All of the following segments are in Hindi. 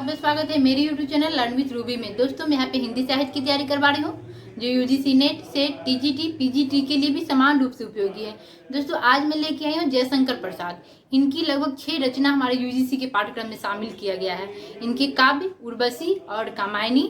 बहुत बहुत स्वागत है मेरे YouTube channel learn with Ruby में। दोस्तों मैं यहाँ पे हिंदी साहित्य की तैयारी करवा रही हूँ जो UGC net set TGT PGT के लिए भी समान रूप से उपयोगी है। दोस्तों आज मैं लेके आई हूँ जयशंकर प्रसाद। इनकी लगभग 6 रचना हमारे यूजीसी के पाठ्यक्रम में शामिल किया गया है। इनके काव्य उर्वशी और कामायनी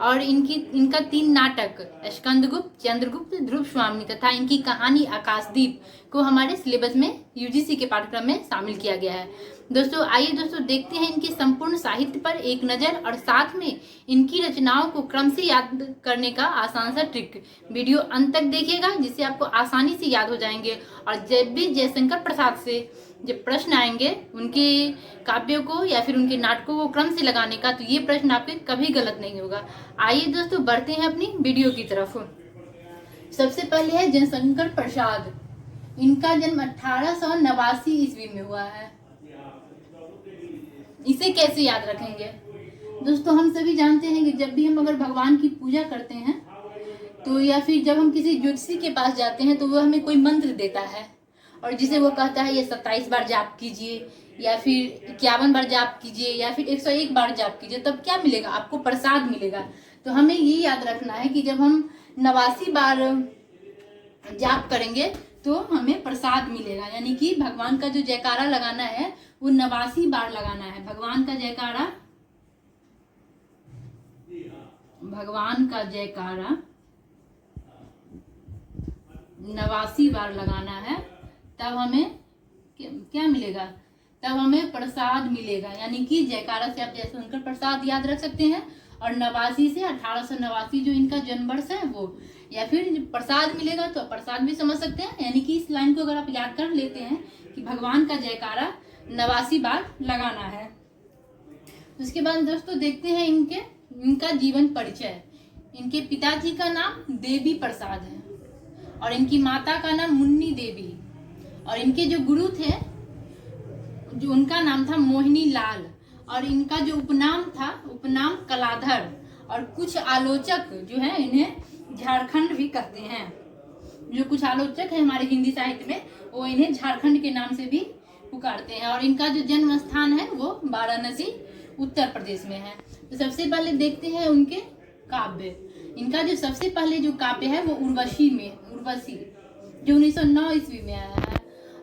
और इनका 3 नाटक स्कंदगुप्त, चंद्रगुप्त, ध्रुव स्वामिनी तथा इनकी कहानी आकाशदीप को हमारे सिलेबस में यूजीसी के पाठ्यक्रम में शामिल किया गया है। दोस्तों आइए दोस्तों देखते हैं इनके संपूर्ण साहित्य पर एक नज़र और साथ में इनकी रचनाओं को क्रम से याद करने का आसान सा ट्रिक। वीडियो अंत तक देखिएगा जिससे आपको आसानी से याद हो जाएंगे और जब भी जयशंकर प्रसाद से जब प्रश्न आएंगे उनके काव्यों को या फिर उनके नाटकों को क्रम से लगाने का, तो ये प्रश्न आपके कभी गलत नहीं होगा। आइए दोस्तों बढ़ते हैं अपनी वीडियो की तरफ। सबसे पहले है जयशंकर प्रसाद। इनका जन्म 1889 ईस्वी में हुआ है। इसे कैसे याद रखेंगे दोस्तों? हम सभी जानते हैं कि जब भी हम अगर भगवान की पूजा करते हैं तो या फिर जब हम किसी ज्योतिषी के पास जाते हैं तो वो हमें कोई मंत्र देता है और जिसे वो कहता है ये 27 बार जाप कीजिए या फिर 51 बार जाप कीजिए या फिर 101 बार जाप कीजिए, तब क्या मिलेगा? आपको प्रसाद मिलेगा। तो हमें ये याद रखना है कि जब हम 89 बार जाप करेंगे तो हमें प्रसाद मिलेगा। यानी कि भगवान का जो जयकारा लगाना है वो 89 बार लगाना है। भगवान का जयकारा 89 बार लगाना है, तब हमें क्या मिलेगा? तब हमें प्रसाद मिलेगा। यानी कि जयकारा से आप जयशंकर प्रसाद याद रख सकते हैं और 89 से 1889 जो इनका जन्म वर्ष है वो, या फिर प्रसाद मिलेगा तो प्रसाद भी समझ सकते हैं। यानी कि इस लाइन को अगर आप याद कर लेते हैं कि भगवान का जयकारा 89 बार लगाना है। उसके बाद दोस्तों देखते हैं इनका जीवन परिचय। इनके पिताजी का नाम देवी प्रसाद है और इनकी माता का नाम मुन्नी देवी और इनके जो गुरु थे जो उनका नाम था मोहिनी लाल और इनका जो उपनाम कलाधर। और कुछ आलोचक जो है इन्हें झारखंड भी कहते हैं। जो कुछ आलोचक है हमारे हिंदी साहित्य में वो इन्हें झारखंड के नाम से भी पुकारते हैं। और इनका जो जन्म स्थान है वो वाराणसी उत्तर प्रदेश में है। तो सबसे पहले देखते हैं उनके काव्य। इनका जो सबसे पहले जो काव्य है वो उर्वशी जो 1909 ईस्वी में आया है।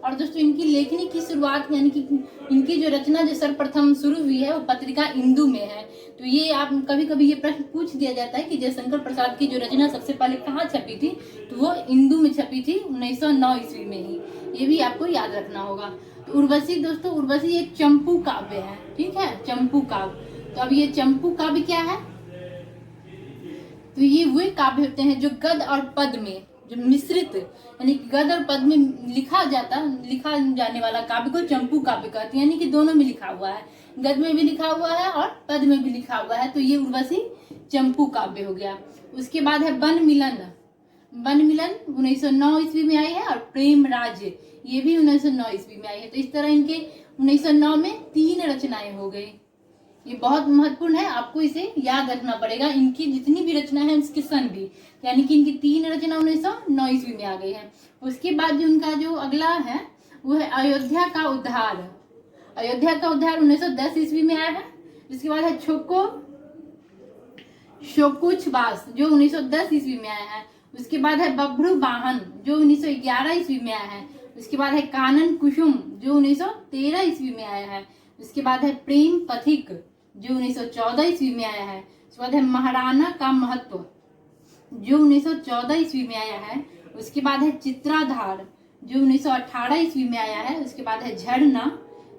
और दोस्तों इनकी लेखनी की शुरुआत यानी कि इनकी जो रचना जो सर्वप्रथम शुरू हुई है वो पत्रिका इंदु में है। तो ये आप कभी कभी ये प्रश्न पूछ दिया जाता है कि जयशंकर प्रसाद की जो रचना सबसे पहले कहाँ छपी थी, तो वो इंदु में छपी थी 1909 ईस्वी में ही। ये भी आपको याद रखना होगा। तो उर्वशी दोस्तों, उर्वशी एक चंपू काव्य है। ठीक है, चंपू काव्य। तो अब ये चंपू काव्य क्या है? तो ये वे काव्य होते हैं जो गद और पद में जो मिश्रित यानी गद और पद में लिखा जाने वाला काव्य को चंपू काव्य कहते हैं। यानी कि दोनों में लिखा हुआ है, गद में भी लिखा हुआ है और पद में भी लिखा हुआ है। तो ये उर्वशी चंपू काव्य हो गया। उसके बाद है वन मिलन 1909 ईस्वी में आई है और प्रेम राज्य ये भी 1909 ईस्वी में आई है। तो इस तरह इनके 1909 में 3 रचनाएं हो गई। ये बहुत महत्वपूर्ण है, आपको इसे याद रखना पड़ेगा। इनकी जितनी भी रचना है उसके सन भी, यानी कि इनकी 3 रचना 1909 ईस्वी में आ गई है। उसके बाद जो उनका जो अगला है वो है अयोध्या का उद्धार 1910 ईस्वी में आया है। उसके बाद है शोकुच्छवास जो 1910 ईस्वी में आया है। उसके बाद है बभ्रु वाहन जो 1911 ईस्वी में आया है। उसके बाद है कानन कुसुम जो 1913 ईस्वी में आया है। उसके बाद है प्रेम पथिक जो 1914 ईस्वी में आया है। उसके बाद है महाराणा का महत्व जो 1914 ईस्वी में आया है। उसके बाद है चित्राधार जो 1918 ईस्वी में आया है। उसके बाद है झरना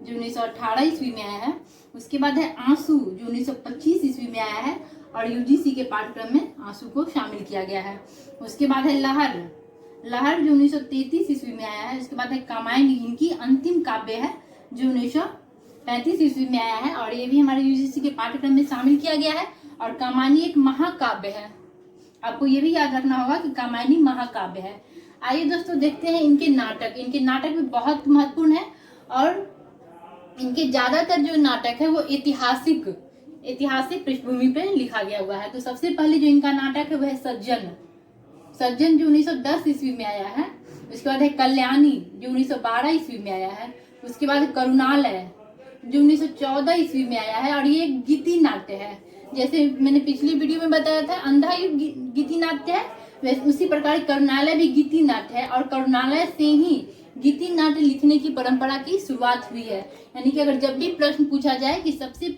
जो 1918 ईस्वी में आया है। उसके बाद है आंसू जो 1925 ईस्वी में आया है और यूजीसी के पाठ्यक्रम में आंसू को शामिल किया गया है। उसके बाद है लहर जो 1933 ईस्वी में आया है। उसके बाद है कामायनी, इनकी अंतिम काव्य है जो 1935 ईस्वी में आया है और ये भी हमारे यूजीसी के पाठ्यक्रम में शामिल किया गया है। और कामायनी एक महाकाव्य है, आपको ये भी याद रखना होगा कि कामायनी महाकाव्य है। आइए दोस्तों देखते हैं इनके नाटक भी बहुत महत्वपूर्ण है और इनके ज्यादातर जो नाटक है वो ऐतिहासिक पृष्ठभूमि पे लिखा गया हुआ है। तो सबसे पहले जो इनका नाटक है वह है सज्जन जो 1910 ईस्वी में आया है। उसके बाद है कल्याणी जो 1912 ईस्वी में आया है। उसके बाद करुणालय जो 1914 ईस्वी में आया है, और ये गीति नाट्य है। जैसे मैंने पिछली वीडियो में बताया था अंधा युग गीति नाट्य है, वैसे उसी प्रकार करुणालय भी गीति नाट्य है, और करुणालय से ही गीति नाट्य लिखने की परंपरा की शुरुआत हुई है। यानी कि अगर जब भी प्रश्न पूछा जाए कि सबसे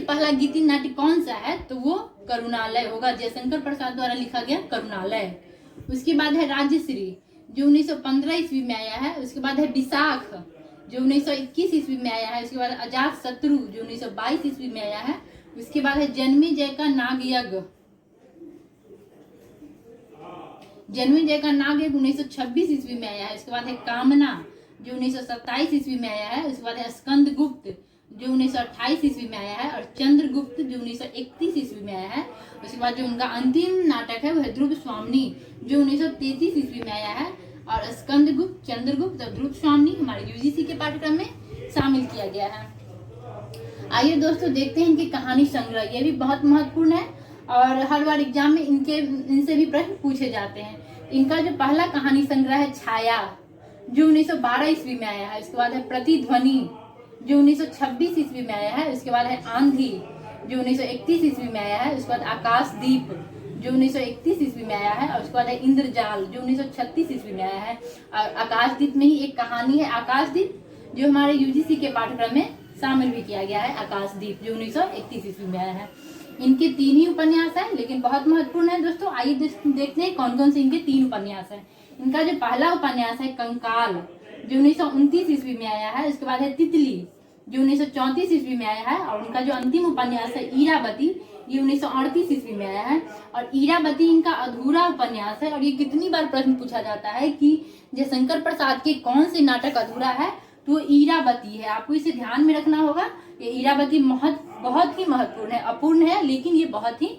पहला गीति नाट्य कौन सा है, तो वो करुणालय होगा, जयशंकर प्रसाद द्वारा लिखा गया करुणालय। उसके बाद है राजश्री, जो 1915 ईस्वी में आया है। उसके बाद है विशाख, जो 1921 ईस्वी में आया है। उसके बाद अजात शत्रु, जो 1922 ईस्वी में आया है। उसके बाद है जन्मेजय का नागयज्ञ, 1926 ईस्वी में आया है। उसके बाद है कामना, जो 1927 ईस्वी में आया है। उसके बाद है स्कंदगुप्त, जो 1928 ईस्वी में आया है, और चंद्रगुप्त, जो 1931 ईस्वी में आया है। उसके बाद जो उनका अंतिम नाटक है वो है ध्रुव स्वामिनी, जो 1933 ईस्वी में आया है। और स्कंदगुप्त, चंद्रगुप्त और ध्रुव स्वामिनी हमारे यूजीसी के पाठ्यक्रम में शामिल किया गया है। आइए दोस्तों देखते हैं इनकी कहानी संग्रह, ये भी बहुत महत्वपूर्ण है और हर बार एग्जाम में इनसे भी प्रश्न पूछे जाते हैं। इनका जो पहला कहानी संग्रह है छाया, जो 1912 ईस्वी में आया है। उसके बाद है प्रतिध्वनि, जो 1926 ईस्वी में आया है। उसके बाद है आंधी, जो 1931 ईस्वी में आया है। उसके बाद आकाशदीप, जो 1931 ईस्वी में आया है। और उसके बाद है इंद्रजाल, जो 1936 ईस्वी में आया है। और आकाशदीप में ही एक कहानी है आकाशदीप, जो हमारे यूजीसी के पाठ्यक्रम में शामिल भी किया गया है। आकाशदीप जो 1931 ईस्वी में आया है। इनके 3 ही उपन्यास है, लेकिन बहुत महत्वपूर्ण है दोस्तों। आइए देखते हैं कौन कौन से इनके 3 उपन्यास है। इनका जो पहला उपन्यास है कंकाल, जो 1929 ईस्वी में आया है। उसके बाद है तितली, जो 1934 ईस्वी में आया है। और उनका जो अंतिम उपन्यास है इरावती, ये 1938 ईस्वी में आया है। और इरावती इनका अधूरा उपन्यास है। और ये कितनी बार प्रश्न पूछा जाता है कि जयशंकर प्रसाद के कौन से नाटक अधूरा है, तो इरावती है। आपको इसे ध्यान में रखना होगा। ये इरावती बहुत ही महत्वपूर्ण है, अपूर्ण है लेकिन ये बहुत ही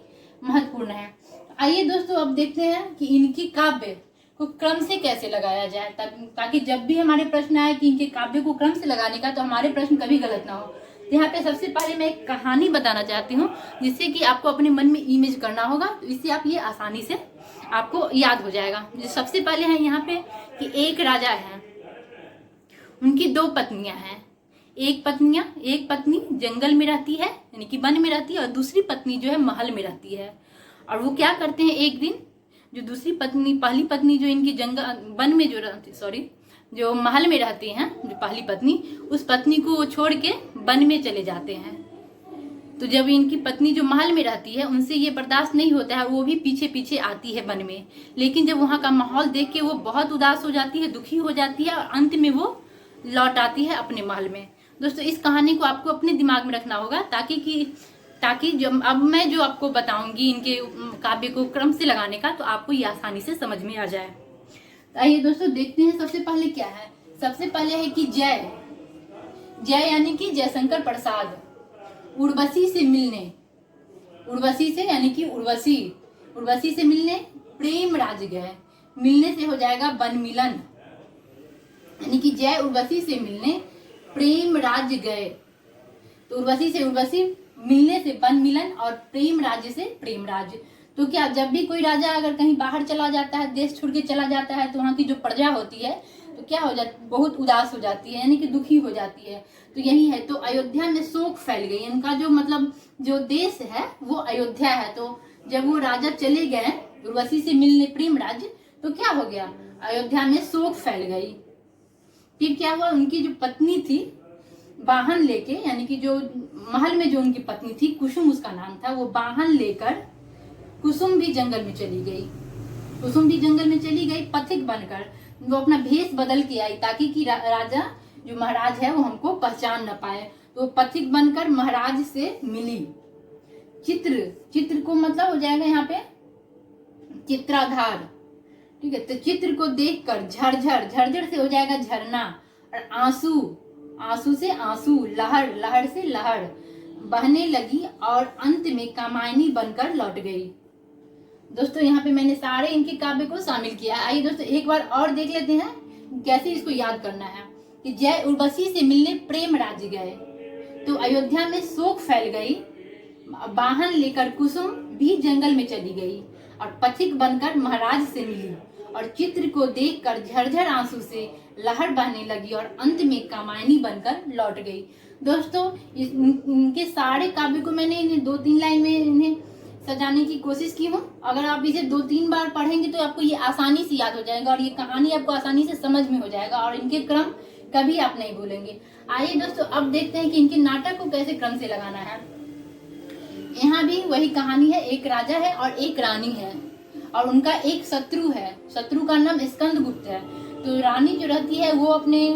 महत्वपूर्ण है। आइए दोस्तों अब देखते हैं कि इनकी काव्य को क्रम से कैसे लगाया जाए, ताकि जब भी हमारे प्रश्न आए कि इनके काव्य को क्रम से लगाने का, तो हमारे प्रश्न कभी गलत ना हो। तो यहाँ पे सबसे पहले मैं एक कहानी बताना चाहती हूँ, जिससे कि आपको अपने मन में इमेज करना होगा, तो इससे आप ये आसानी से आपको याद हो जाएगा। जो सबसे पहले है यहाँ पे कि एक राजा है, उनकी 2 पत्नियां हैं। एक पत्नी जंगल में रहती है, यानी कि वन में रहती है, और दूसरी पत्नी जो है महल में रहती है। और वो क्या करते हैं, एक दिन जो पहली पत्नी जो इनकी वन में जो महल में रहती हैं, जो पहली पत्नी, उस पत्नी को वो छोड़ के वन में चले जाते हैं। तो जब इनकी पत्नी जो महल में रहती है, उनसे ये बर्दाश्त नहीं होता है, वो भी पीछे पीछे आती है वन में। लेकिन जब वहाँ का माहौल देख के वो बहुत उदास हो जाती है, दुखी हो जाती है, और अंत में वो लौट आती है अपने महल में। दोस्तों इस कहानी को आपको अपने दिमाग में रखना होगा, ताकि जब अब मैं जो आपको बताऊंगी इनके काव्य को क्रम से लगाने का, तो आपको ये आसानी से समझ में आ जाए। तो आइए दोस्तों देखते हैं सबसे पहले क्या है। सबसे पहले है कि जय यानी कि जयशंकर प्रसाद उर्वशी से मिलने, उर्वशी से मिलने प्रेम राज गए। मिलने से हो जाएगा वन मिलन, यानी कि जय उर्वशी से मिलने प्रेम राज गए। तो उर्वशी से उर्वशी, मिलने से वन मिलन, और प्रेम राज्य से प्रेम राज्य। तो क्या जब भी कोई राजा अगर कहीं बाहर चला जाता है, देश छोड़ के चला जाता है, तो वहाँ की जो प्रजा होती है तो क्या हो जाती, बहुत उदास हो जाती है, यानी कि दुखी हो जाती है। तो यही है, तो अयोध्या में शोक फैल गई। इनका जो देश है वो अयोध्या है। तो जब वो राजा चले गए उर्वशी से मिलने प्रेम राज्य, तो क्या हो गया, अयोध्या में शोक फैल गई। फिर क्या हुआ, उनकी जो पत्नी थी वाहन लेके, यानी कि जो महल में जो उनकी पत्नी थी, कुसुम उसका नाम था, वो वाहन लेकर कुसुम भी जंगल में चली गई पथिक बनकर। वो अपना भेष बदल के आई, ताकि कि राजा जो महाराज है वो हमको पहचान न पाए। तो पथिक बनकर महाराज से मिली। चित्र को मतलब हो जाएगा यहाँ पे चित्राधार, ठीक है। तो चित्र को देखकर झरझर से हो जाएगा झरना, और आंसू से आंसू, लहर से लहर बहने लगी, और अंत में कामायनी बनकर लौट गई। दोस्तों यहाँ पे मैंने सारे इनके काव्य को शामिल किया। आइए दोस्तों एक बार और देख लेते हैं कैसे इसको याद करना है। कि जय उर्वशी से मिलने प्रेम राज्य गए, तो अयोध्या में शोक फैल गई, वाहन लेकर कुसुम भी जंगल में चली गई, और पथिक बनकर महाराज से मिली, और चित्र को देखकर झरझर आंसू से लहर बहने लगी और अंत में कामायनी बनकर लौट गई। दोस्तों इनके सारे काव्य को मैंने इन्हें 2-3 लाइन में इन्हें सजाने की कोशिश की हूँ। अगर आप इसे 2-3 बार पढ़ेंगे तो आपको ये आसानी से याद हो जाएगा और ये कहानी आपको आसानी से समझ में हो जाएगा और इनके क्रम कभी आप नहीं भूलेंगे। आइए दोस्तों अब देखते हैं कि इनके नाटक को कैसे क्रम से लगाना है। यहाँ भी वही कहानी है, एक राजा है और एक रानी है और उनका एक शत्रु है। शत्रु का नाम स्कंदगुप्त है। तो रानी जो रहती है वो अपने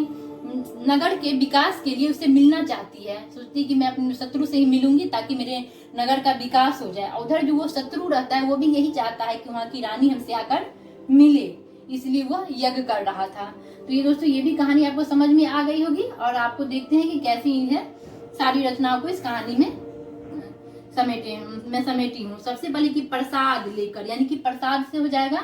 नगर के विकास के लिए उससे मिलना चाहती है, सोचती है कि मैं अपने शत्रु से ही मिलूंगी ताकि मेरे नगर का विकास हो जाए। उधर जो वो शत्रु रहता है वो भी यही चाहता है कि वहाँ की रानी हमसे आकर मिले, इसलिए वो यज्ञ कर रहा था। तो ये दोस्तों ये भी कहानी आपको समझ में आ गई होगी और आपको देखते हैं कि कैसी है सारी रचनाओं को इस कहानी में समेटी हूँ। सबसे पहले कि प्रसाद लेकर, यानी कि प्रसाद से हो जाएगा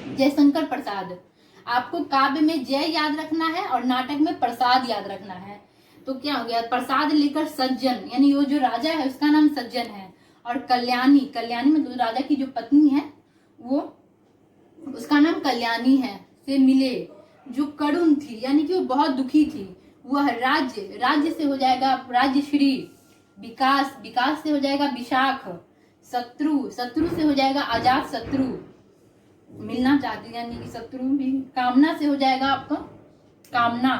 जयशंकर प्रसाद। आपको काव्य में जय याद रखना है और नाटक में प्रसाद याद रखना है। तो क्या हो गया, प्रसाद लेकर सज्जन, यानी वो जो राजा है उसका नाम सज्जन है। और कल्याणी, कल्याणी मतलब राजा की जो पत्नी है वो उसका नाम कल्याणी है, से मिले। जो करुण थी यानी कि वो बहुत दुखी थी, वह राज्य, राज्य से हो जाएगा राज्यश्री। विकास, विकास से हो जाएगा विशाख। शत्रु, शत्रु से हो जाएगा अजात शत्रु, मिलना चाहती यानी कि शत्रु भी। कामना से हो जाएगा आपका कामना।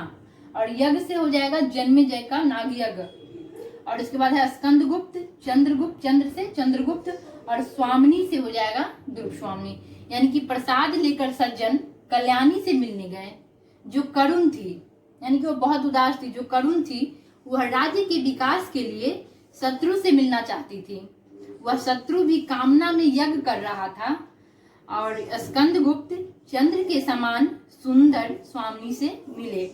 और यज्ञ से हो जाएगा जन्मेजय का नाग यज्ञ। और इसके बाद है स्कंदगुप्त, चंद्रगुप्त, चंद्र से चंद्रगुप्त। और स्वामिनी से हो जाएगा द्रुप स्वामिनी। यानी कि प्रसाद लेकर सज्जन कल्याणी से मिलने गए जो करुण थी, यानी कि वो बहुत उदास थी। जो करुण थी वह राज्य के विकास के लिए शत्रु से मिलना चाहती थी। वह शत्रु भी कामना में यज्ञ कर रहा था। और स्कंदगुप्त चंद्र के समान सुंदर स्वामिनी से मिले।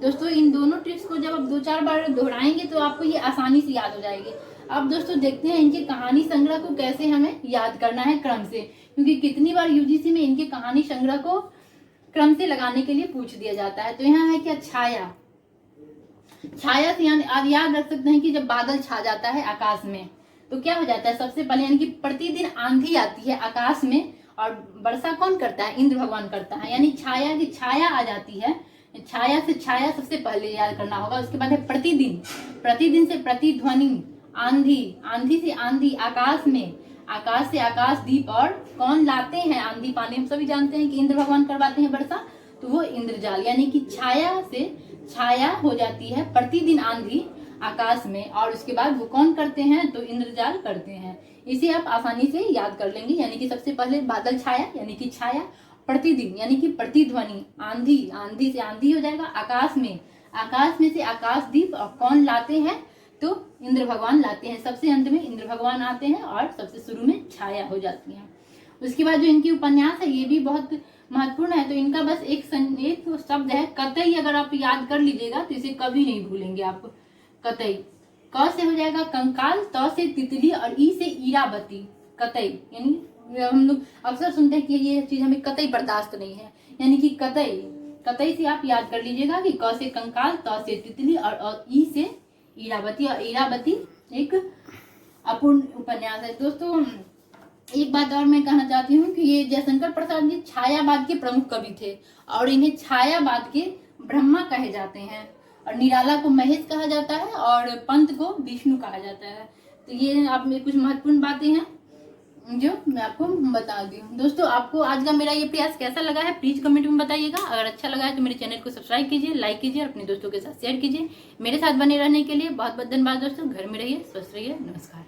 दोस्तों इन दोनों ट्रिक्स को जब आप 2-4 बार दोहराएंगे तो आपको ये आसानी से याद हो जाएगी। अब दोस्तों देखते हैं इनके कहानी संग्रह को कैसे हमें याद करना है क्रम से, क्योंकि कितनी बार यूजीसी में इनके कहानी संग्रह को क्रम से लगाने के लिए पूछ दिया जाता है। तो यहाँ है क्या, छाया। छाया से याद रख सकते हैं कि जब बादल छा जाता है आकाश में तो क्या हो जाता है, सबसे पहले यानी कि प्रतिदिन आंधी आती है आकाश में और वर्षा कौन करता है, इंद्र भगवान करता है। यानी छाया की छाया आ जाती है, छाया से छाया सबसे पहले याद करना होगा। उसके बाद है प्रतिदिन, प्रतिदिन से प्रतिध्वनि, आंधी, आंधी से आंधी, आकाश में, आकाश से आकाश दीप। और कौन लाते हैं आंधी पानी, हम सभी जानते हैं कि इंद्र भगवान करवाते हैं वर्षा, तो वो इंद्रजाल। यानी कि छाया से छाया हो जाती है प्रतिदिन आंधी आकाश में और उसके बाद वो कौन करते हैं, तो इंद्रजाल करते हैं। इसे आप आसानी से याद कर लेंगे। यानी कि सबसे पहले बादल छाया यानी कि छाया, प्रतिदिन यानी कि प्रतिध्वनि, आंधी, आंधी से आंधी हो जाएगा, आकाश में से आकाश दीप। और कौन लाते हैं, तो इंद्र भगवान लाते हैं। सबसे अंत में इंद्र भगवान आते हैं और सबसे शुरू में छाया हो जाती है। उसके बाद जो इनकी उपन्यास है ये भी बहुत महत्वपूर्ण है। तो इनका बस एक शब्द है कतई, अगर आप याद कर लीजिएगा तो इसे कभी नहीं भूलेंगे आप। कतई, क से हो जाएगा कंकाल, त से तितली और ई से ईरावती। कतई यानी हम लोग अक्सर सुनते हैं कि ये चीज हमें कतई बर्दाश्त नहीं है, यानी कि कतई, कतई से आप याद कर लीजिएगा कि क से कंकाल, त से तितली और ई से ईरावती। और ईरावती एक अपूर्ण उपन्यास है। दोस्तों एक बात और मैं कहना चाहती हूँ कि ये जयशंकर प्रसाद जी छायावाद के प्रमुख कवि थे और इन्हें छायावाद के ब्रह्मा कहे जाते हैं। और निराला को महेश कहा जाता है और पंत को विष्णु कहा जाता है। तो ये आप में कुछ महत्वपूर्ण बातें हैं जो मैं आपको बता दी हूँ। दोस्तों आपको आज का मेरा ये प्रयास कैसा लगा है प्लीज कमेंट में बताइएगा। अगर अच्छा लगा है तो मेरे चैनल को सब्सक्राइब कीजिए, लाइक कीजिए और अपने दोस्तों के साथ शेयर कीजिए। मेरे साथ बने रहने के लिए बहुत बहुत धन्यवाद दोस्तों। घर में रहिए, स्वस्थ रहिए, नमस्कार।